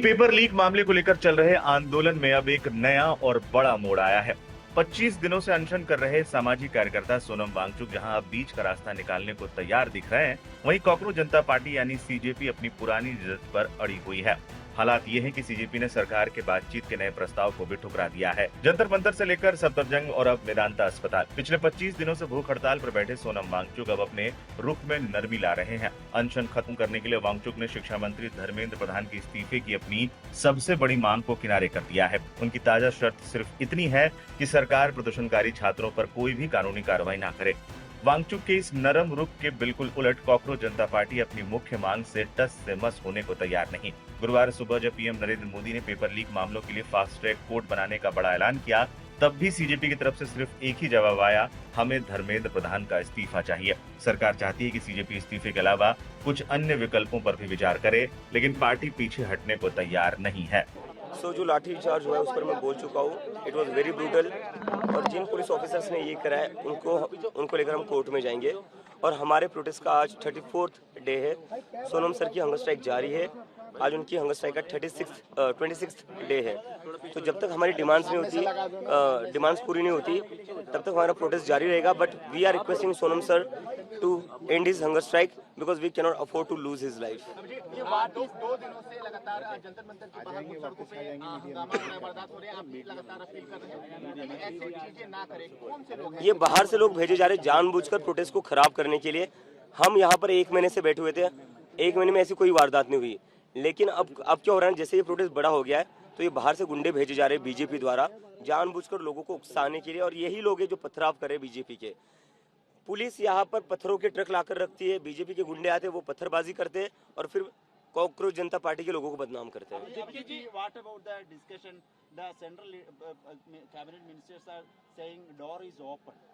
Paper leak मामले को लेकर चल रहे आंदोलन में अब एक नया और बड़ा मोड़ आया है। 25 दिनों से अनशन कर रहे सामाजिक कार्यकर्ता सोनम वांगचुक जहां अब बीच का रास्ता निकालने को तैयार दिख रहे हैं, वहीं कॉकरोच जनता पार्टी यानी सीजेपी अपनी पुरानी जिद पर अड़ी हुई है। हालात ये है कि सीजेपी ने सरकार के बातचीत के नए प्रस्ताव को भी ठुकरा दिया है। जंतर मंतर से लेकर सफदरजंग और अब मेदांता अस्पताल, पिछले 25 दिनों से भूख हड़ताल पर बैठे सोनम वांगचुक अब अपने रुख में नरमी ला रहे हैं। अनशन खत्म करने के लिए वांगचुक ने शिक्षा मंत्री धर्मेंद्र प्रधान के इस्तीफे की अपनी सबसे बड़ी मांग को किनारे कर दिया है। उनकी ताजा शर्त सिर्फ इतनी है कि सरकार प्रदर्शनकारी छात्रों पर कोई भी कानूनी कार्रवाई न करे। वांगचुक के इस नरम रुख के बिल्कुल उलट कॉकरोच जनता पार्टी अपनी मुख्य मांग से टस से मस होने को तैयार नहीं। गुरुवार सुबह जब पीएम नरेंद्र मोदी ने पेपर लीक मामलों के लिए फास्ट ट्रैक कोर्ट बनाने का बड़ा ऐलान किया, तब भी सीजेपी की तरफ से सिर्फ एक ही जवाब आया, हमें धर्मेंद्र प्रधान का इस्तीफा चाहिए। सरकार चाहती है कि सीजेपी इस्तीफे के अलावा कुछ अन्य विकल्पों पर भी विचार करे, लेकिन पार्टी पीछे हटने को तैयार नहीं है। जो लाठी चार्ज हुआ है उस पर मैं बोल चुका हूँ, इट वॉज वेरी ब्रूटल। और जिन पुलिस ऑफिसर्स ने ये करा है उनको लेकर हम कोर्ट में जाएंगे। और हमारे प्रोटेस्ट का आज 34th डे है। सोनम सर की हंगर स्ट्राइक जारी है। आज उनकी हंगर स्ट्राइक का 26th डे है। तो जब तक हमारी डिमांड्स पूरी नहीं होती तब तक हमारा प्रोटेस्ट जारी रहेगा। But we are requesting Sonam sir to end his hunger strike because we can not afford to lose his life. ये बात 2 दिनों से लगातार जंतर मंतर के बाहर सड़कों पे हंगामा हो रहा है, बर्दाश्त हो रहे हैं, आप भी लगातार अपील कर रहे हैं ऐसी चीजें ना करें। कौन से लोग हैं? ये बाहर से लोग भेजे जा रहे जानबूझकर प्रोटेस्ट को खराब करने के लिए। हम यहाँ पर 1 महीने से बैठे हुए थे, 1 महीने में ऐसी कोई वारदात नहीं हुई। लेकिन अब क्या हो रहा है, जैसे ये प्रोटेस्ट बड़ा हो गया है तो ये बाहर से गुंडे भेजे जा रहे हैं बीजेपी द्वारा जानबूझकर लोगों को उकसाने के लिए। और यही लोग हैं जो पथराव करे बीजेपी के। पुलिस यहाँ पर पत्थरों के ट्रक लाकर रखती है, बीजेपी के गुंडे आते हैं, वो पत्थरबाजी करते हैं और फिर कॉकरोच जनता पार्टी के लोगों को बदनाम करते हैं। What about the discussion? The central cabinet ministers are saying door is open.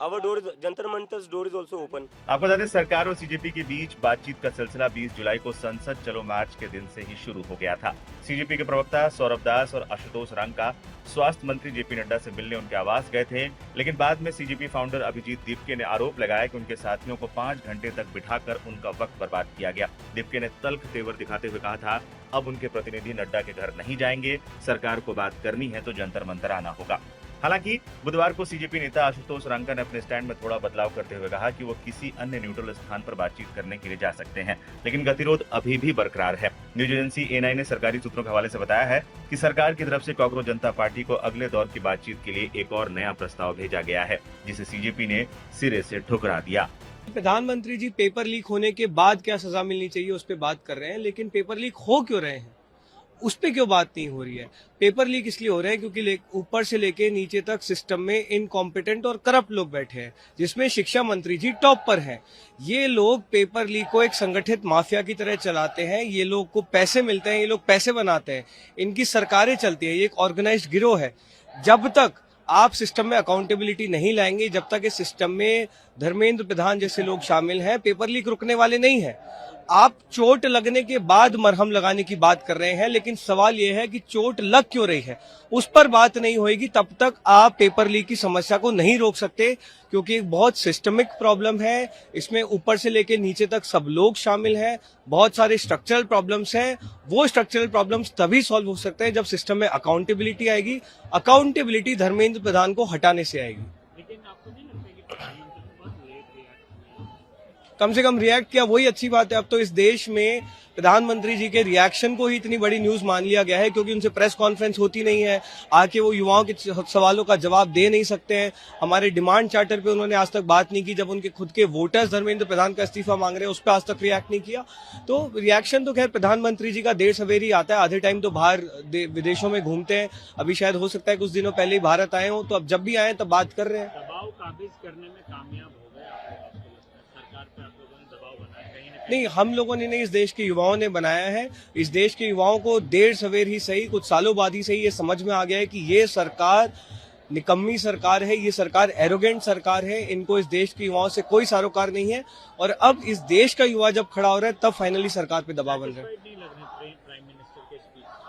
Our door, Jantar मंतर's door is also open. आपको बता दें, सरकार और सीजेपी के बीच बातचीत का सिलसिला 20 जुलाई को संसद चलो मार्च के दिन से ही शुरू हो गया था। सीजेपी के प्रवक्ता सौरभ दास और आशुतोष रंका स्वास्थ्य मंत्री जेपी नड्डा से मिलने उनके आवास गए थे, लेकिन बाद में सीजेपी फाउंडर अभिजीत दीपके ने आरोप लगाया कि उनके साथियों को 5 घंटे तक बिठाकर उनका वक्त बर्बाद किया गया। दीपके ने तल्ख तेवर दिखाते हुए कहा था, अब उनके प्रतिनिधि नड्डा के घर नहीं जाएंगे, सरकार को बात करनी है तो जंतर मंतर आना होगा। हालांकि बुधवार को सीजेपी नेता आशुतोष रंका ने अपने स्टैंड में थोड़ा बदलाव करते हुए कहा कि वो किसी अन्य न्यूट्रल स्थान पर बातचीत करने के लिए जा सकते हैं, लेकिन गतिरोध अभी भी बरकरार है। न्यूज एजेंसी A9 ने सरकारी सूत्रों के हवाले से बताया है कि सरकार की तरफ से कॉकरोच जनता पार्टी को अगले दौर की बातचीत के लिए एक और नया प्रस्ताव भेजा गया है, जिसे सीजेपी ने सिरे से ठुकरा दिया। प्रधानमंत्री जी पेपर लीक होने के बाद क्या सजा मिलनी चाहिए उस पर बात कर रहे हैं, लेकिन पेपर लीक हो क्यों रहे हैं उस पे क्यों बात नहीं हो रही है। पेपर लीक इसलिए हो रहे हैं क्योंकि ऊपर से लेके नीचे तक सिस्टम में इनकॉम्पिटेंट और करप्ट लोग बैठे हैं, जिसमें शिक्षा मंत्री जी टॉप पर हैं। ये लोग पेपर लीक को एक संगठित माफिया की तरह चलाते हैं। ये लोग को पैसे मिलते हैं, ये लोग पैसे बनाते हैं, इनकी सरकारें चलती है, ये एक ऑर्गेनाइज्ड गिरोह है। जब तक आप सिस्टम में अकाउंटेबिलिटी नहीं लाएंगे, जब तक इस सिस्टम में धर्मेंद्र प्रधान जैसे लोग शामिल हैं, पेपर लीक रुकने वाले नहीं है। आप चोट लगने के बाद मरहम लगाने की बात कर रहे हैं, लेकिन सवाल यह है कि चोट लग क्यों रही है उस पर बात नहीं होगी तब तक आप पेपर लीक की समस्या को नहीं रोक सकते, क्योंकि एक बहुत सिस्टमिक प्रॉब्लम है। इसमें ऊपर से लेकर नीचे तक सब लोग शामिल हैं, बहुत सारे स्ट्रक्चरल प्रॉब्लम्स हैं। वो स्ट्रक्चरल प्रॉब्लम्स तभी सॉल्व हो सकते हैं जब सिस्टम में अकाउंटेबिलिटी आएगी। अकाउंटेबिलिटी धर्मेंद्र प्रधान को हटाने से आएगी। कम से कम रिएक्ट किया, वही अच्छी बात है। अब तो इस देश में प्रधानमंत्री जी के रिएक्शन को ही इतनी बड़ी न्यूज मान लिया गया है, क्योंकि उनसे प्रेस कॉन्फ्रेंस होती नहीं है, आके वो युवाओं के सवालों का जवाब दे नहीं सकते हैं। हमारे डिमांड चार्टर पे उन्होंने आज तक बात नहीं की। जब उनके खुद के वोटर्स धर्मेंद्र प्रधान का इस्तीफा मांग रहे हैं, उस पर आज तक रिएक्ट नहीं किया। तो रिएक्शन तो खैर प्रधानमंत्री जी का देर सवेर ही आता है। आधे टाइम तो बाहर विदेशों में घूमते हैं। अभी शायद हो सकता है कुछ दिनों पहले ही भारत आए हों, तो अब जब भी आए तब बात कर रहे हैं। दबाव काबिज करने में कामयाब हो गए सरकार पे, आप लोगों ने दबाव बनाया कहीं ना नहीं, हम लोगों ने नहीं, इस देश के युवाओं ने बनाया है। इस देश के युवाओं को देर सवेर ही सही, कुछ सालों बाद ही सही, ये समझ में आ गया है कि ये सरकार निकम्मी सरकार है, ये सरकार एरोगेंट सरकार है। इनको इस देश के युवाओं से कोई सरोकार नहीं है। और अब इस देश का युवा जब खड़ा हो रहा है, तब फाइनली सरकार पे दबाव बन रहा है।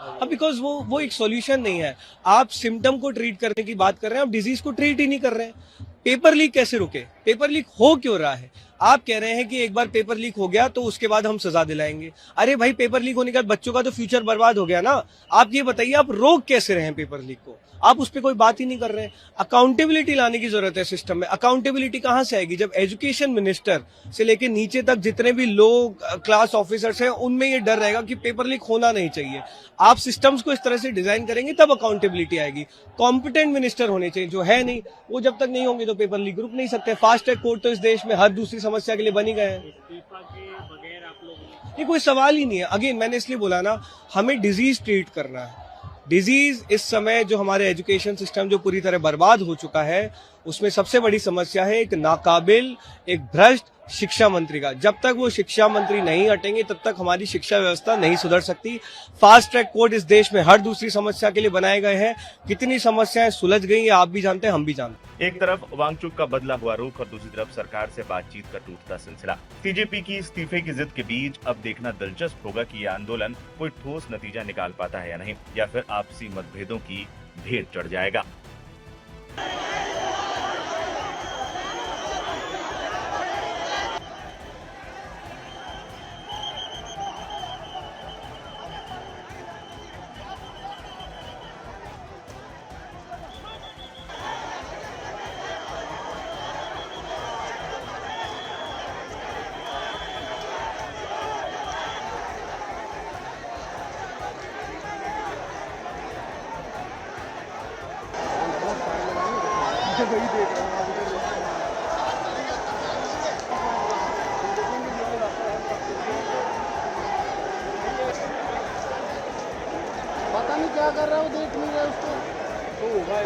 है अब बिकॉज वो एक सॉल्यूशन नहीं है। आप सिम्टम को ट्रीट करने की बात कर रहे हैं, आप डिजीज को ट्रीट ही नहीं कर रहे हैं। पेपर लीक कैसे रुके? पेपर लीक हो क्यों रहा है? आप कह रहे हैं कि एक बार पेपर लीक हो गया तो उसके बाद हम सजा दिलाएंगे। अरे भाई, पेपर लीक होने के बाद बच्चों का तो फ्यूचर बर्बाद हो गया ना। आप ये बताइए, आप रोक कैसे रहे हैं पेपर लीक को? आप उस पर कोई बात ही नहीं कर रहे हैं। अकाउंटेबिलिटी लाने की जरूरत है सिस्टम में। अकाउंटेबिलिटी कहां से आएगी जब एजुकेशन मिनिस्टर से लेके नीचे तक जितने भी लोग क्लास ऑफिसर्स हैं उनमें ये डर रहेगा कि पेपर लीक होना नहीं चाहिए। आप सिस्टम्स को इस तरह से डिजाइन करेंगे तब अकाउंटेबिलिटी आएगी। कॉम्पिटेंट मिनिस्टर होने चाहिए, जो है नहीं। वो जब तक नहीं होंगे तो पेपर लीक रुक नहीं सकते। फास्ट ट्रैक कोर्ट तो इस देश में हर दूसरी समस्या के लिए बनी गए हैं। इस्तीफा के बगैर आप लोग ये कोई सवाल ही नहीं है। अगेन मैंने इसलिए बोला ना, हमें डिजीज ट्रीट करना है। डिजीज इस समय जो हमारे एजुकेशन सिस्टम जो पूरी तरह बर्बाद हो चुका है, उसमें सबसे बड़ी समस्या है एक नाकाबिल, एक भ्रष्ट शिक्षा मंत्री का। जब तक वो शिक्षा मंत्री नहीं हटेंगे तब तक हमारी शिक्षा व्यवस्था नहीं सुधर सकती। फास्ट ट्रैक कोर्ट इस देश में हर दूसरी समस्या के लिए बनाए गए हैं। कितनी समस्याएं सुलझ गई हैं आप भी जानते हैं, हम भी जानते हैं। एक तरफ वांगचुक का बदला हुआ रुख और दूसरी तरफ सरकार से बातचीत का टूटता सिलसिला। सीजेपी की इस्तीफे की जिद के बीच अब देखना दिलचस्प होगा कि ये आंदोलन कोई ठोस नतीजा निकाल पाता है या नहीं, या फिर आपसी मतभेदों की ढेर चढ़ जाएगा। पता नहीं क्या कर रहा है वो, देख नहीं रहा है उसको। तो होगा